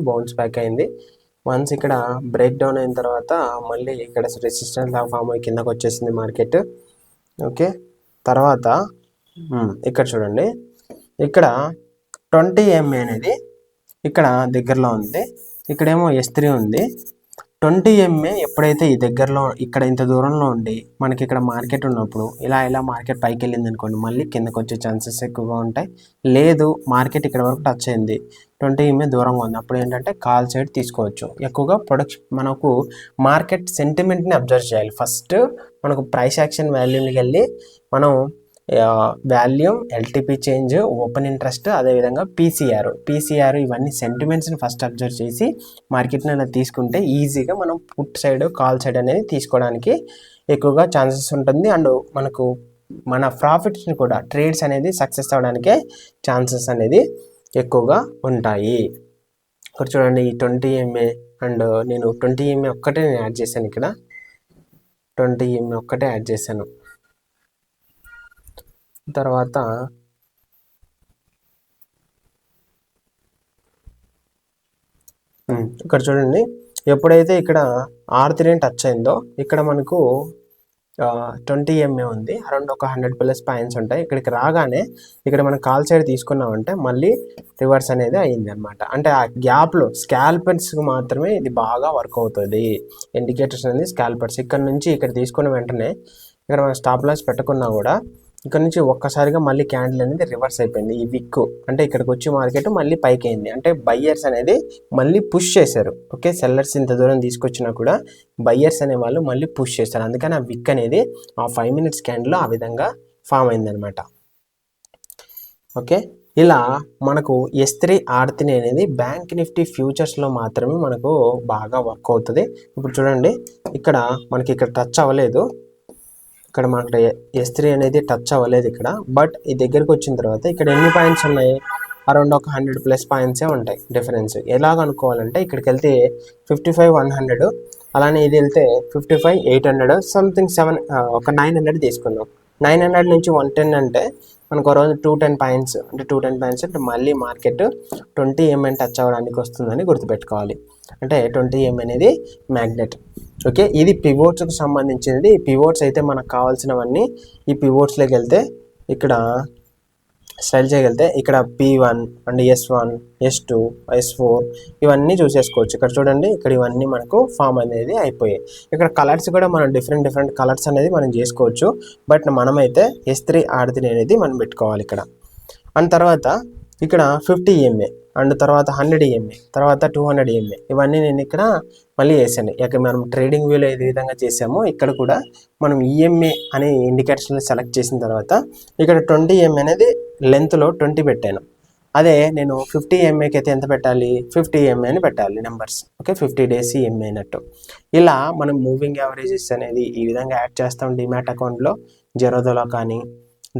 Bounce back అయింది. Once ఇక్కడ break down అయిన తర్వాత మళ్ళీ ఇక్కడ రెసిస్టెన్స్ లా ఫామ్ అయ్యి కిందకు వచ్చేసింది మార్కెట్. ఓకే, తర్వాత ఇక్కడ చూడండి, ఇక్కడ 20 MA అనేది ఇక్కడ దగ్గరలో ఉంది. ఇక్కడేమో S3 ఉంది. 20 MA ఎప్పుడైతే ఈ దగ్గరలో ఇక్కడ ఇంత దూరంలో ఉండి మనకి ఇక్కడ మార్కెట్ ఉన్నప్పుడు ఇలా మార్కెట్ పైకి వెళ్ళింది అనుకోండి, మళ్ళీ కిందకు వచ్చే ఛాన్సెస్ ఎక్కువగా ఉంటాయి. లేదు మార్కెట్ ఇక్కడ వరకు టచ్ అయింది, 20 MA దూరంగా ఉంది, అప్పుడు ఏంటంటే కాల్ సైడ్ తీసుకోవచ్చు. ఎక్కువగా మనకు మార్కెట్ సెంటిమెంట్ని అబ్జర్వ్ చేయాలి. ఫస్ట్ మనకు ప్రైస్ యాక్షన్ వాల్యూమ్కి వెళ్ళి మనం volume, LTP change, open interest, అదేవిధంగా పీసీఆర్ ఇవన్నీ సెంటిమెంట్స్ని ఫస్ట్ అబ్జర్వ్ చేసి మార్కెట్ని అలా తీసుకుంటే ఈజీగా మనం పుట్ సైడ్, కాల్ సైడ్ అనేది తీసుకోవడానికి ఎక్కువగా ఛాన్సెస్ ఉంటుంది. అండ్ మనకు మన ప్రాఫిట్స్ని కూడా ట్రేడ్స్ అనేది సక్సెస్ అవ్వడానికే ఛాన్సెస్ అనేది ఎక్కువగా ఉంటాయి. ఇక్కడ చూడండి, ఈ 20 MA అండ్ నేను 20 MA ఒక్కటే నేను యాడ్ చేశాను. ఇక్కడ 20 MA ఒక్కటే యాడ్ చేశాను. తర్వాత ఇక్కడ చూడండి, ఎప్పుడైతే ఇక్కడ R3 టచ్ అయిందో ఇక్కడ మనకు 20 MA ఉంది, అరౌండ్ ఒక 100+ పాయింట్స్ ఉంటాయి. ఇక్కడికి రాగానే ఇక్కడ మనం కాల్ సైడ్ తీసుకున్నామంటే మళ్ళీ రివర్స్ అనేది అయ్యింది అనమాట. అంటే ఆ గ్యాప్లో స్కాల్పర్స్కి మాత్రమే ఇది బాగా వర్క్ అవుతుంది. ఇండికేటర్స్ అనేది స్కాల్పర్స్ ఇక్కడ నుంచి ఇక్కడ తీసుకున్న వెంటనే ఇక్కడ మనం స్టాప్ లాస్ పెట్టకున్నా కూడా ఇక్కడ నుంచి ఒక్కసారిగా మళ్ళీ క్యాండిల్ అనేది రివర్స్ అయిపోయింది. ఈ విక్ అంటే ఇక్కడికి వచ్చి మార్కెట్ మళ్ళీ పైకి అయింది, అంటే బయ్యర్స్ అనేది మళ్ళీ పుష్ చేశారు. ఓకే, సెల్లర్స్ ఇంత దూరం తీసుకొచ్చినా కూడా బయ్యర్స్ అనే వాళ్ళు మళ్ళీ పుష్ చేశారు. అందుకని ఆ విక్ అనేది ఆ 5 minutes క్యాండిల్లో ఆ విధంగా ఫామ్ అయిందనమాట. ఓకే, ఇలా మనకు S3 R3 అనేది బ్యాంక్ నిఫ్టీ ఫ్యూచర్స్లో మాత్రమే మనకు బాగా వర్క్ అవుతుంది. ఇప్పుడు చూడండి, ఇక్కడ మనకి ఇక్కడ టచ్ అవ్వలేదు, ఇక్కడ మనకు S3 అనేది టచ్ అవ్వలేదు ఇక్కడ. బట్ ఈ దగ్గరికి వచ్చిన తర్వాత ఇక్కడ ఎన్ని పాయింట్స్ ఉన్నాయి, అరౌండ్ ఒక 100+ పాయింట్సే ఉంటాయి డిఫరెన్స్. ఎలాగ అనుకోవాలంటే ఇక్కడికి వెళ్తే 55,100, అలానే ఇది వెళ్తే 55,800, సంథింగ్ 7 ఒక 900 తీసుకుందాం. 900 నుంచి 110 అంటే మనకు ఒక రోజు 210 పాయింట్స్, అంటే 210 పాయింట్స్ అంటే మళ్ళీ మార్కెట్ 20 MA టచ్ అవ్వడానికి వస్తుందని గుర్తుపెట్టుకోవాలి. అంటే 20 MA అనేది మ్యాగ్నెట్. ఓకే, ఇది పివోట్స్కి సంబంధించినది. ఈ పివోట్స్ అయితే మనకు కావాల్సినవన్నీ ఈ పివోట్స్లోకి వెళ్తే ఇక్కడ స్టైల్ చేయగలిగితే ఇక్కడ P1 and S1, S2, S4 ఇవన్నీ చూసేసుకోవచ్చు. ఇక్కడ చూడండి, ఇక్కడ ఇవన్నీ మనకు ఫామ్ అనేది అయిపోయాయి. ఇక్కడ కలర్స్ కూడా మనం డిఫరెంట్ కలర్స్ అనేది మనం చేసుకోవచ్చు. బట్ మనమైతే S3 R3 అనేది మనం పెట్టుకోవాలి ఇక్కడ. అండ్ తర్వాత ఇక్కడ 50 MA అండ్ తర్వాత 100 MA, తర్వాత 200 MA ఇవన్నీ నేను ఇక్కడ మళ్ళీ వేసాను. ఇక మనం ట్రేడింగ్ వ్యూలో ఏ విధంగా చేసామో ఇక్కడ కూడా మనం EMA అనే ఇండికేటర్స్ని సెలెక్ట్ చేసిన తర్వాత ఇక్కడ 20 MA అనేది లెంత్లో 20 పెట్టాను. అదే నేను 50 MAకి అయితే ఎంత పెట్టాలి, 50 MA అని పెట్టాలి నెంబర్స్. ఓకే, 50 days MA అన్నట్టు. ఇలా మనం మూవింగ్ యావరేజెస్ అనేది ఈ విధంగా యాడ్ చేస్తాం డిమాట్ అకౌంట్లో, జెరోదాలో కానీ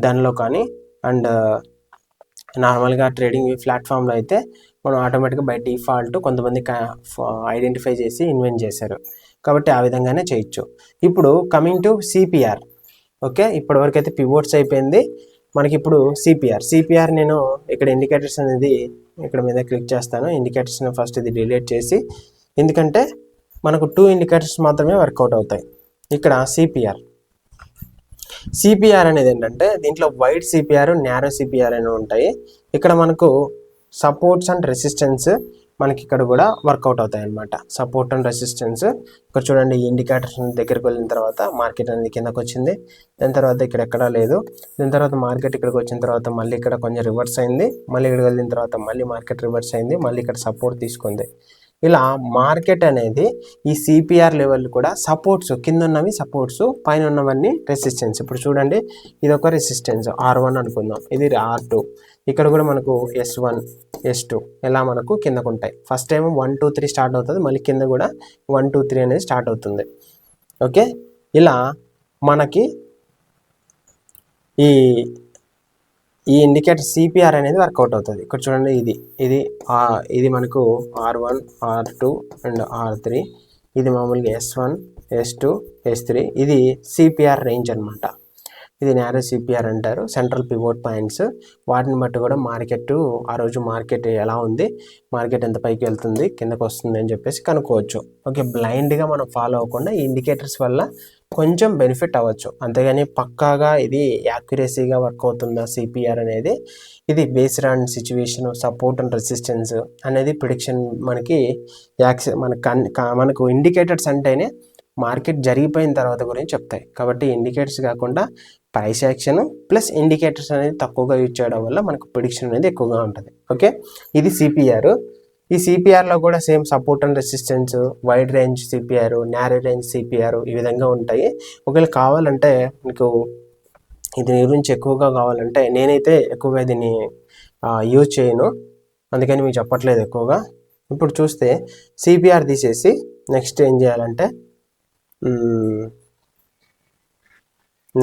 దానిలో కానీ. అండ్ నార్మల్గా ట్రేడింగ్ ప్లాట్ఫామ్లో అయితే మనం ఆటోమేటిక్గా బై డిఫాల్ట్ కొంతమంది ఐడెంటిఫై చేసి ఇన్వెంట్ చేశారు కాబట్టి ఆ విధంగానే చేయొచ్చు. ఇప్పుడు కమింగ్ టు CPR. ఓకే, ఇప్పటివరకు అయితే పివోట్స్ అయిపోయింది. మనకి ఇప్పుడు CPR నేను ఇక్కడ ఇండికేటర్స్ అనేది ఇక్కడ మీద క్లిక్ చేస్తాను. ఇండికేటర్స్ని ఫస్ట్ ఇది డిలీట్ చేసి, ఎందుకంటే మనకు 2 ఇండికేటర్స్ మాత్రమే వర్కౌట్ అవుతాయి. ఇక్కడ CPR అనేది ఏంటంటే దీంట్లో వైడ్ CPR, న్యారో CPR అని ఉంటాయి. ఇక్కడ మనకు సపోర్ట్స్ అండ్ రెసిస్టెన్స్ మనకి ఇక్కడ కూడా వర్కౌట్ అవుతాయి అన్నమాట. సపోర్ట్ అండ్ రెసిస్టెన్స్ ఇక్కడ చూడండి, ఈ ఇండికేటర్స్ దగ్గరికి వెళ్ళిన తర్వాత మార్కెట్ అనేది కిందకు వచ్చింది. దాని తర్వాత ఇక్కడ ఎక్కడా లేదు. దాని తర్వాత మార్కెట్ ఇక్కడికి వచ్చిన తర్వాత మళ్ళీ ఇక్కడ కొంచెం రివర్స్ అయింది. మళ్ళీ ఇక్కడికి వెళ్ళిన తర్వాత మళ్ళీ మార్కెట్ రివర్స్ అయింది. మళ్ళీ ఇక్కడ సపోర్ట్ తీసుకుంది. ఇలా మార్కెట్ అనేది ఈ CPR లెవెల్ కూడా సపోర్ట్స్, కింద ఉన్నవి సపోర్ట్స్, పైన ఉన్నవన్నీ రెసిస్టెన్స్. ఇప్పుడు చూడండి, ఇది ఒక రెసిస్టెన్స్ R1 అనుకుందాం, ఇది R2. ఇక్కడ కూడా మనకు S1, S2 ఇలా మనకు కిందకు ఉంటాయి. ఫస్ట్ టైం 1, 2, 3 స్టార్ట్ అవుతుంది, మళ్ళీ కింద కూడా 1, 2, 3 అనేది స్టార్ట్ అవుతుంది. ఓకే, ఇలా మనకి ఈ ఇండికేటర్ CPR అనేది వర్కౌట్ అవుతుంది. ఇక్కడ చూడండి, ఇది మనకు R1, R2 అండ్ R3. ఇది మామూలుగా S1, S2, S3. ఇది CPR రేంజ్ అనమాట. ఇది నేరో సిపిఆర్ అంటారు, సెంట్రల్ పివోట్ పాయింట్స్. వాటిని బట్టి కూడా మార్కెట్ ఆ రోజు మార్కెట్ ఎలా ఉంది, మార్కెట్ ఎంత పైకి వెళ్తుంది కిందకు వస్తుంది అని చెప్పేసి కనుక్కోవచ్చు. ఓకే, బ్లైండ్గా మనం ఫాలో అవ్వకుండా ఈ ఇండికేటర్స్ వల్ల కొంచెం బెనిఫిట్ అవ్వచ్చు, అంతేగాని పక్కాగా ఇది యాక్యురసీగా వర్క్ అవుతుందా సిపిఆర్ అనేది, ఇది based on situation, support and resistance అనేది ప్రిడిక్షన్ మనకి మనకు ఇండికేటర్స్ అంటేనే మార్కెట్ జరిగిపోయిన తర్వాత గురించి చెప్తాయి. కాబట్టి ఇండికేటర్స్ కాకుండా ప్రైస్ యాక్షన్ ప్లస్ ఇండికేటర్స్ అనేది తక్కువగా యూజ్ చేయడం వల్ల మనకు ప్రిడిక్షన్ అనేది ఎక్కువగా ఉంటుంది. ఓకే, ఇది సిపిఆర్. ఈ సిపిఆర్లో కూడా same support and resistance, wide range CPR, narrow range CPR ఈ విధంగా ఉంటాయి. ఒకవేళ కావాలంటే మీకు దీని గురించి ఎక్కువగా కావాలంటే నేనైతే ఎక్కువగా దీన్ని యూజ్ చేయను, అందుకని మీకు చెప్పట్లేదు ఎక్కువగా. ఇప్పుడు చూస్తే సిపిఆర్ తీసేసి నెక్స్ట్ ఏం చేయాలంటే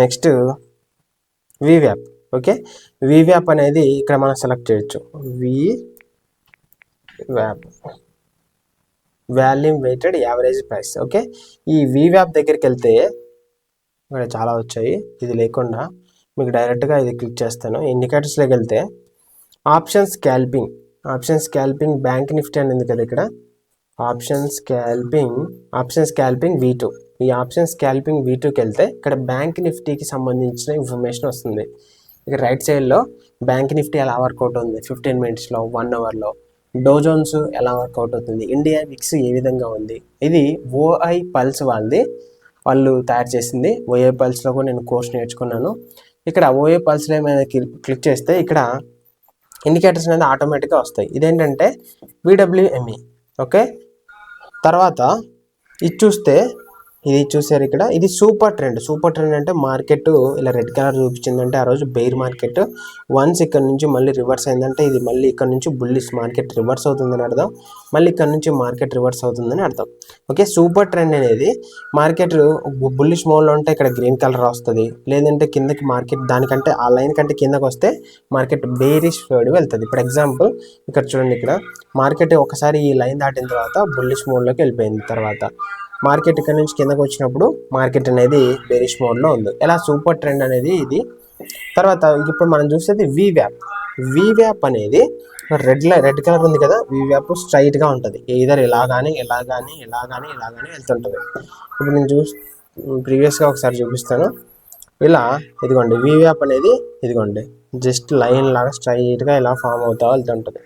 నెక్స్ట్ వివ్యాప్. ఓకే, వివ్యాప్ అనేది ఇక్కడ మనం సెలెక్ట్ చేయొచ్చు. వివ్యాప్, volume weighted average price. Okay, ఈ వివ్యాప్ దగ్గరికి వెళ్తే ఇక్కడ చాలా వచ్చాయి, ఇది లేకుండా మీకు డైరెక్ట్గా ఇది క్లిక్ చేస్తాను. ఇండికేటర్స్లోకి వెళ్తే ఆప్షన్ స్కాల్పింగ్ బ్యాంక్ నిఫ్టీ అనేది కదా ఇక్కడ ఆప్షన్ స్కాల్పింగ్ V2. ఈ ఆప్షన్ స్కాల్పింగ్ V2కి వెళ్తే ఇక్కడ బ్యాంక్ నిఫ్టీకి సంబంధించిన ఇన్ఫర్మేషన్ వస్తుంది. ఇక రైట్ సైడ్లో బ్యాంక్ నిఫ్టీ ఎలా వర్కౌట్ అవుతుంది 15 మినిట్స్లో, 1 అవర్లో, డో జోన్స్ ఎలా వర్కౌట్ అవుతుంది, ఇండియా విక్స్ ఏ విధంగా ఉంది. ఇది ఓఐ పల్స్ వాళ్ళు తయారు చేసింది. ఓఐ పల్స్లో కూడా నేను కోర్స్ నేర్చుకున్నాను. ఇక్కడ ఓఐ పల్స్లో ఏమైనా క్లిక్ చేస్తే ఇక్కడ ఇండికేటర్స్ అనేది ఆటోమేటిక్గా వస్తాయి. ఇదేంటంటే VWME. ఓకే, తర్వాత ఇది చూసారు ఇక్కడ, ఇది సూపర్ ట్రెండ్ అంటే మార్కెట్ ఇలా రెడ్ కలర్ చూపించిందంటే ఆ రోజు బెయిర్ మార్కెట్. వన్స్ ఇక్కడ నుంచి మళ్ళీ రివర్స్ అయిందంటే ఇది మళ్ళీ ఇక్కడ నుంచి బుల్లిష్ మార్కెట్ రివర్స్ అవుతుందని అర్థం, మళ్ళీ ఇక్కడ నుంచి మార్కెట్ రివర్స్ అవుతుందని అర్థం. ఓకే, సూపర్ ట్రెండ్ అనేది మార్కెట్ బుల్లిష్ మోడ్లో ఉంటే ఇక్కడ గ్రీన్ కలర్ వస్తుంది, లేదంటే కిందకి మార్కెట్ దానికంటే ఆ లైన్ కంటే కిందకి వస్తే మార్కెట్ బేరిష్ సైడ్ వెళ్తుంది. ఇప్పుడు ఎగ్జాంపుల్ ఇక్కడ చూడండి, ఇక్కడ మార్కెట్ ఒకసారి ఈ లైన్ దాటిన తర్వాత బుల్లిష్ మోడ్లోకి వెళ్ళిపోయింది, తర్వాత మార్కెట్ ఇక్కడ నుంచి కిందకు వచ్చినప్పుడు మార్కెట్ అనేది బేరిష్ మోడ్లో ఉంది. ఎలా సూపర్ ట్రెండ్ అనేది ఇది. తర్వాత ఇప్పుడు మనం చూసేది వివ్యాప్ అనేది రెడ్ కలర్ ఉంది కదా, వివ్యాప్ స్ట్రైట్గా ఉంటుంది, ఏదర్ ఇలా కానీ వెళ్తుంటుంది. ఇప్పుడు నేను ప్రీవియస్గా ఒకసారి చూపిస్తాను. ఇలా ఇదిగోండి వివ్యాప్ అనేది ఇదిగోండి జస్ట్ లైన్ లాగా స్ట్రైట్గా ఇలా ఫామ్ అవుతా వెళ్తుంటుంది.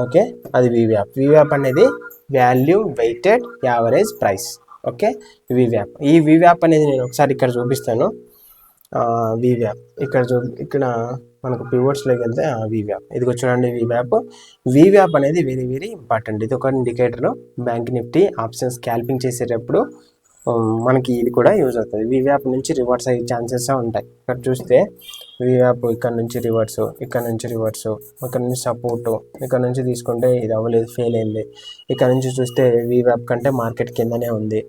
ఓకే, అది వివ్యాప్ అనేది volume weighted average price. Okay, ఈ వివ్యాప్ అనేది నేను ఒకసారి ఇక్కడ చూపిస్తాను. ఇక్కడ మనకు పివోట్స్లోకి వెళ్తే వివ్యాప్ ఇదిగో చూడండి. వివ్యాప్ అనేది వెరీ వెరీ ఇంపార్టెంట్. ఇది ఒక indicator. Bank Nifty option scalping చేసేటప్పుడు మనకి ఇది కూడా యూజ్ అవుతుంది. వివ్యాప్ నుంచి రివర్స్ అయ్యే ఛాన్సెస్ ఉంటాయి. ఇక్కడ చూస్తే వివ్యాప్ ఇక్కడ నుంచి రివర్స్, ఇక్కడ నుంచి సపోర్టు, ఇక్కడ నుంచి తీసుకుంటే ఇది అవ్వలేదు, ఫెయిల్ అయింది. ఇక్కడ నుంచి చూస్తే వివ్యాప్ కంటే మార్కెట్ కిందనే ఉంది.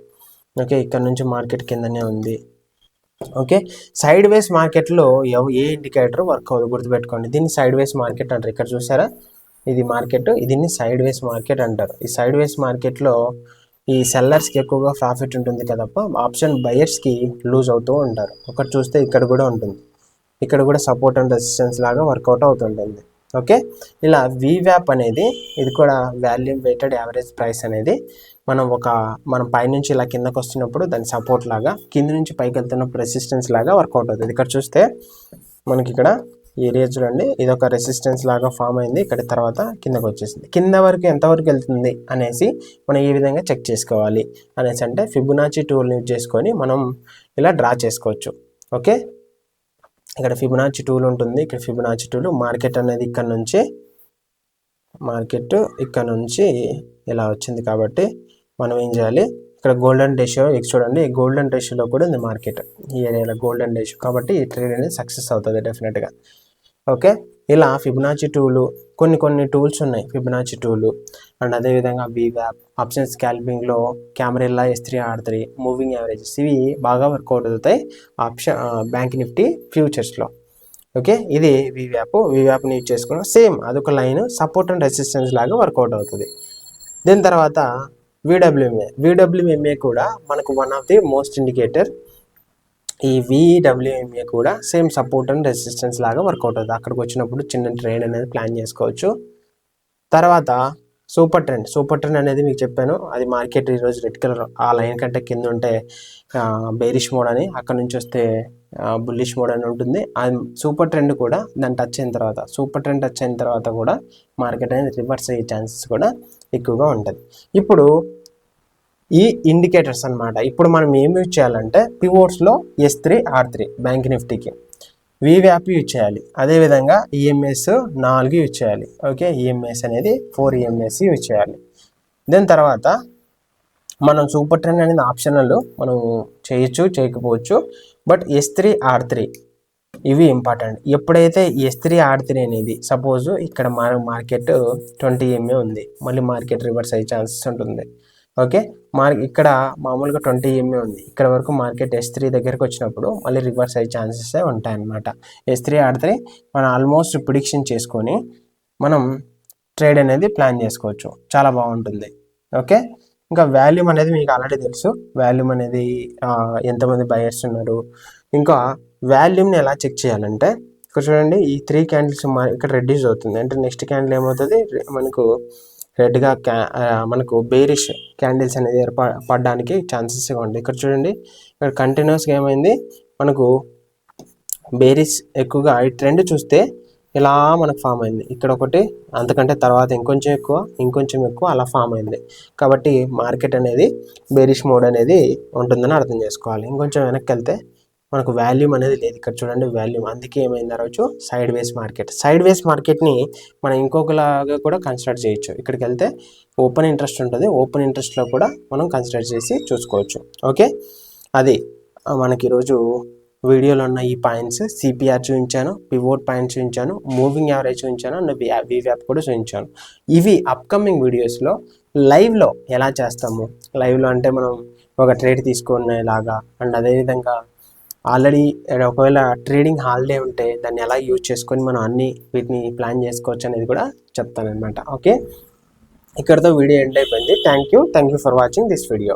ఓకే, ఇక్కడ నుంచి మార్కెట్ కిందనే ఉంది. ఓకే, సైడ్ వేస్ మార్కెట్లో ఏ ఇండికేటర్ వర్క్ అవ్వదు, గుర్తుపెట్టుకోండి. దీన్ని సైడ్ వేస్ మార్కెట్ అంటారు. ఇక్కడ చూసారా, ఇది మార్కెట్, దీన్ని సైడ్ వేస్ మార్కెట్ అంటారు. ఈ సైడ్ వేస్ మార్కెట్లో ఈ సెల్లర్స్కి ఎక్కువగా ప్రాఫిట్ ఉంటుంది కదప్ప, ఆప్షన్ బయర్స్కి లూజ్ అవుతూ ఉంటారు. ఒకటి చూస్తే ఇక్కడ కూడా ఉంటుంది, ఇక్కడ కూడా సపోర్ట్ అండ్ రెసిస్టెన్స్ లాగా వర్కౌట్ అవుతుంటుంది. ఓకే, ఇలా వివ్యాప్ అనేది ఇది కూడా వాల్యూమ్ వెయిటెడ్ యావరేజ్ ప్రైస్ అనేది మనం పైనుంచి ఇలా కిందకు వస్తున్నప్పుడు దాని సపోర్ట్ లాగా, కింద నుంచి పైకి వెళ్తున్నప్పుడు రెసిస్టెన్స్ లాగా వర్కౌట్ అవుతుంది. ఇక్కడ చూస్తే మనకి ఇక్కడ ఏరియా చూడండి, ఇది ఒక రెసిస్టెన్స్ లాగా ఫామ్ అయింది, ఇక్కడ తర్వాత కిందకు వచ్చేసింది. కింద వరకు ఎంతవరకు వెళ్తుంది అనేసి మనం ఏ విధంగా చెక్ చేసుకోవాలి అనేసి అంటే ఫిబొనాచి టూల్ని యూజ్ చేసుకొని మనం ఇలా డ్రా చేసుకోవచ్చు. ఓకే, ఇక్కడ ఫిబొనాచి టూల్ ఉంటుంది. ఇక్కడ ఫిబొనాచి టూల్ మార్కెట్ అనేది ఇక్కడ నుంచి ఇలా వచ్చింది కాబట్టి మనం ఏం చేయాలి, ఇక్కడ గోల్డెన్ రేషియో చూడండి, గోల్డెన్ రేషియోలో కూడా ఉంది మార్కెట్, ఈ ఏరియాలో గోల్డెన్ రేషియో, కాబట్టి ఈ ట్రేడ్ అనేది సక్సెస్ అవుతుంది డెఫినెట్గా. ఓకే, ఇలా ఫిబొనాచి టూలు కొన్ని టూల్స్ ఉన్నాయి, ఫిబొనాచి టూలు అండ్ అదేవిధంగా వివ్యాప్, ఆప్షన్ స్కాల్పింగ్లో క్యామరెల్లా, S3R3, మూవింగ్ యావరేజెస్, ఇవి బాగా వర్కౌట్ అవుతాయి బ్యాంక్ నిఫ్టీ ఫ్యూచర్స్లో. ఓకే, ఇది వివ్యాప్ని యూజ్ చేసుకున్నాం. సేమ్ అదొక లైన్ సపోర్ట్ అండ్ రెసిస్టెన్స్ లాగా వర్కౌట్ అవుతుంది. దీని తర్వాత VWMA కూడా మనకు one of the most indicator. ఈ VWMA కూడా సేమ్ సపోర్ట్ అండ్ రెసిస్టెన్స్ లాగా వర్కౌట్ అవుతుంది. అక్కడికి వచ్చినప్పుడు చిన్న ట్రేడ్ అనేది ప్లాన్ చేసుకోవచ్చు. తర్వాత సూపర్ ట్రెండ్ అనేది మీకు చెప్పాను, అది మార్కెట్ ఈరోజు రెడ్ కలర్ ఆ లైన్ కంటే కింద ఉంటే బేరిష్ మోడ్ అని, అక్కడ నుంచి వస్తే బుల్లిష్ మోడ్ అని ఉంటుంది. అది సూపర్ ట్రెండ్ కూడా దాన్ని టచ్ అయిన తర్వాత కూడా మార్కెట్ అనేది రివర్స్ అయ్యే ఛాన్సెస్ కూడా ఎక్కువగా ఉంటుంది. ఇప్పుడు ఈ ఇండికేటర్స్ అనమాట. ఇప్పుడు మనం ఏం యూజ్ చేయాలంటే పివోట్స్లో S3 R3 బ్యాంక్ నిఫ్టీకి VWAP యూజ్ చేయాలి. అదేవిధంగా EMS 4 యూజ్ చేయాలి. ఓకే, EMS అనేది 4 EMS యూజ్ చేయాలి. దాని తర్వాత మనం సూపర్ ట్రెండ్ అనేది ఆప్షనల్, మనం చేయొచ్చు చేయకపోవచ్చు. బట్ S3 R3 ఇవి ఇంపార్టెంట్. ఎప్పుడైతే S3 R3 అనేది సపోజ్ ఇక్కడ మార్కెట్ 20 MA ఉంది, మళ్ళీ మార్కెట్ రివర్స్ అయ్యే ఛాన్సెస్ ఉంటుంది. ఓకే, ఇక్కడ మామూలుగా 20 MA ఉంది, ఇక్కడ వరకు మార్కెట్ S3 దగ్గరికి వచ్చినప్పుడు మళ్ళీ రివర్స్ అయ్యే ఛాన్సెస్ ఉంటాయన్నమాట. S3 R3 మనం ఆల్మోస్ట్ ప్రిడిక్షన్ చేసుకొని మనం ట్రేడ్ అనేది ప్లాన్ చేసుకోవచ్చు, చాలా బాగుంటుంది. ఓకే, ఇంకా వాల్యూమ్ అనేది మీకు ఆల్రెడీ తెలుసు. వాల్యూమ్ అనేది ఎంతమంది బయర్స్ ఉన్నారు. ఇంకా వాల్యూమ్ని ఎలా చెక్ చేయాలంటే ఇక్కడ చూడండి, ఈ 3 క్యాండిల్స్ ఇక్కడ రెడ్యూస్ అవుతుంది, అంటే నెక్స్ట్ క్యాండిల్ ఏమవుతుంది మనకు రెడ్గా మనకు బేరిష్ క్యాండిల్స్ అనేది ఏర్పడడానికి ఛాన్సెస్ ఉంది. ఇక్కడ చూడండి, ఇక్కడ కంటిన్యూస్గా ఏమైంది మనకు బేరిష్ ఎక్కువగా ఈ ట్రెండ్ చూస్తే ఇలా మనకు ఫామ్ అయింది. ఇక్కడ ఒకటి, అంతకంటే తర్వాత ఇంకొంచెం ఎక్కువ అలా ఫామ్ అయింది. కాబట్టి మార్కెట్ అనేది బేరిష్ మోడ్ అనేది ఉంటుందని అర్థం చేసుకోవాలి. ఇంకొంచెం వెనక్కి వెళ్తే మనకు వాల్యూమ్ అనేది లేదు. ఇక్కడ చూడండి వాల్యూమ్, అందుకే ఏమైంది ఆ రోజు సైడ్ వేస్ మార్కెట్ని మనం ఇంకొకలాగా కూడా కన్సిడర్ చేయొచ్చు. ఇక్కడికి వెళ్తే ఓపెన్ ఇంట్రెస్ట్ ఉంటుంది, ఓపెన్ ఇంట్రెస్ట్లో కూడా మనం కన్సిడర్ చేసి చూసుకోవచ్చు. ఓకే, అది మనకి ఈరోజు వీడియోలో ఉన్న ఈ పాయింట్స్. CPR చూపించాను, పివోట్ పాయింట్స్ చూపించాను, మూవింగ్ యావరేజ్ చూపించాను, అండ్ VWAP కూడా చూపించాను. ఇవి అప్కమింగ్ వీడియోస్లో లైవ్లో ఎలా చేస్తాము, లైవ్లో అంటే మనం ఒక ట్రేడ్ తీసుకునేలాగా, అండ్ అదేవిధంగా ఆల్రెడీ ఒకవేళ ట్రేడింగ్ హాలిడే ఉంటే దాన్ని ఎలా యూజ్ చేసుకొని మనం వీటిని ప్లాన్ చేసుకోవచ్చు అనేది కూడా చెప్తాను అనమాట. ఓకే, ఇక్కడతో వీడియో ఎండ్ అయిపోయింది. Thank you for watching this video.